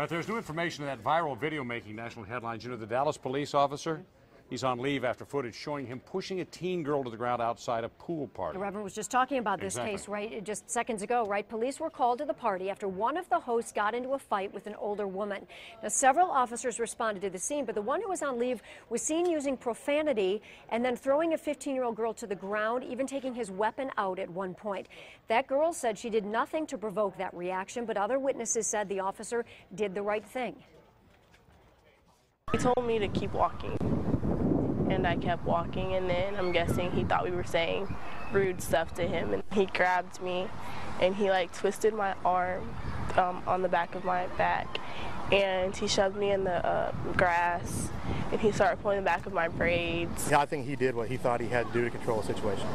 All right, there's new information in that viral video making national headlines. You know, the Dallas police officer, he's on leave after footage showing him pushing a teen girl to the ground outside a pool party. The Reverend was just talking about this case just seconds ago, right? Police were called to the party after one of the hosts got into a fight with an older woman. Now, several officers responded to the scene, but the one who was on leave was seen using profanity and then throwing a 15-year-old girl to the ground, even taking his weapon out at one point. That girl said she did nothing to provoke that reaction, but other witnesses said the officer did the right thing. He told me to keep walking. And I kept walking, and then I'm guessing he thought we were saying rude stuff to him, and he grabbed me and he like twisted my arm on the back of my back, and he shoved me in the grass, and he started pulling the back of my braids. Yeah, I think he did what he thought he had to do to control the situation.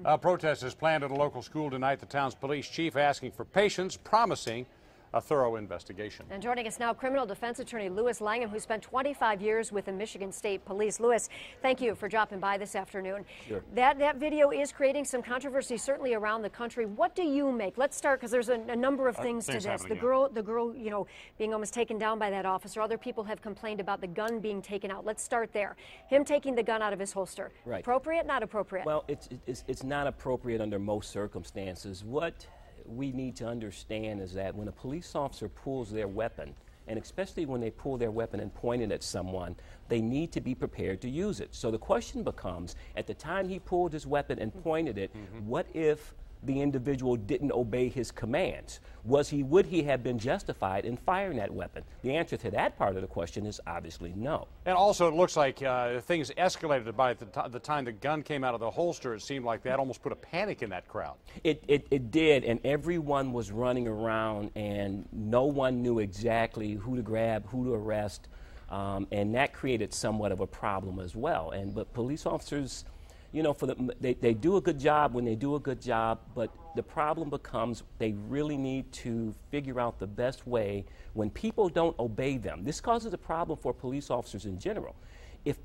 A protest is planned at a local school tonight. The town's police chief asking for patience, promising a thorough investigation. And joining us now, criminal defense attorney Louis Langham, who spent 25 years with the Michigan State Police. Louis, thank you for dropping by this afternoon. Sure. That video is creating some controversy, certainly around the country. What do you make? Let's start, because there's a number of things to this. The girl, you know, being almost taken down by that officer. Other people have complained about the gun being taken out. Let's start there. Him taking the gun out of his holster. Right. Appropriate, not appropriate? Well, it's not appropriate under most circumstances. What we need to understand is that when a police officer pulls their weapon, and especially when they pull their weapon and point it at someone, they need to be prepared to use it. So the question becomes, at the time he pulled his weapon and pointed it, what if the individual didn't obey his commands? Would he have been justified in firing that weapon? The answer to that part of the question is obviously no. And also, it looks like things escalated by the time the gun came out of the holster. It seemed like that almost put a panic in that crowd. It did, and everyone was running around, and no one knew exactly who to grab, who to arrest, and that created somewhat of a problem as well. But police officers, you know, they do a good job when they do a good job, but the problem becomes they really need to figure out the best way when people don't obey them. This causes a problem for police officers in general. If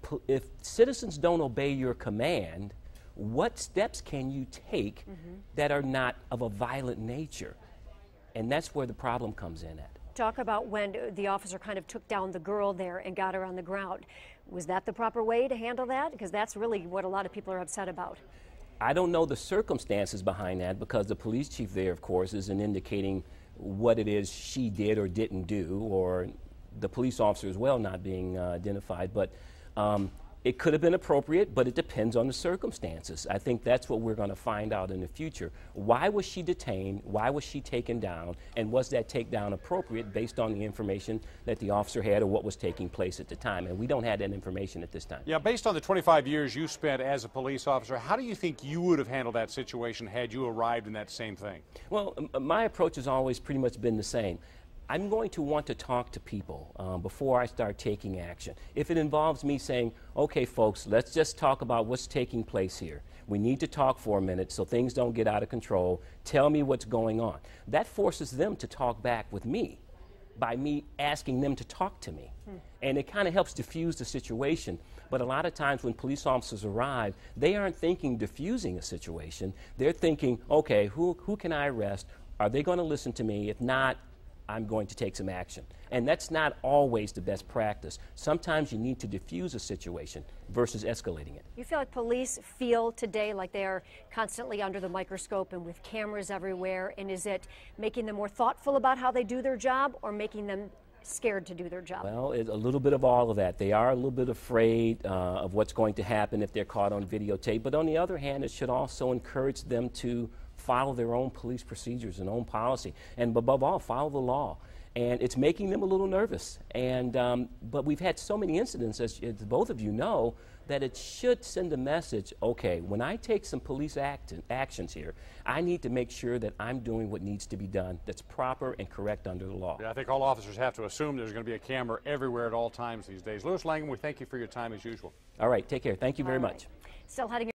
citizens don't obey your command, what steps can you take that are not of a violent nature? And that's where the problem comes in at. Talk about when the officer kind of took down the girl there and got her on the ground. Was that the proper way to handle that? Because that's really what a lot of people are upset about. I don't know the circumstances behind that, because the police chief there, of course, isn't indicating what it is she did or didn't do, or the police officer as well not being identified. But it could have been appropriate, but it depends on the circumstances. I think that's what we're going to find out in the future. Why was she detained? Why was she taken down? And was that takedown appropriate based on the information that the officer had or what was taking place at the time? And we don't have that information at this time. Yeah, based on the 25 years you spent as a police officer, how do you think you would have handled that situation had you arrived in that same thing? Well, my approach has always pretty much been the same. I'm going to want to talk to people before I start taking action. If it involves me saying, okay, folks, let's just talk about what's taking place here. We need to talk for a minute so things don't get out of control. Tell me what's going on. That forces them to talk back with me by me asking them to talk to me. And it kind of helps diffuse the situation. But a lot of times when police officers arrive, they aren't thinking diffusing a situation. They're thinking, okay, who can I arrest? Are they going to listen to me? If not, I'm going to take some action. And that's not always the best practice. Sometimes you need to diffuse a situation versus escalating it. You feel like police feel today like they are constantly under the microscope and with cameras everywhere? And is it making them more thoughtful about how they do their job, or making them scared to do their job? Well, it's a little bit of all of that. They are a little bit afraid of what's going to happen if they're caught on videotape. But on the other hand, it should also encourage them to follow their own police procedures and own policy, and above all, follow the law. And it's making them a little nervous. And but we've had so many incidents, as both of you know, that it should send a message, okay, when I take some police actions here, I need to make sure that I'm doing what needs to be done that's proper and correct under the law. Yeah, I think all officers have to assume there's going to be a camera everywhere at all times these days. Louis Langham, we thank you for your time as usual. All right, take care. Thank you very much. Still heading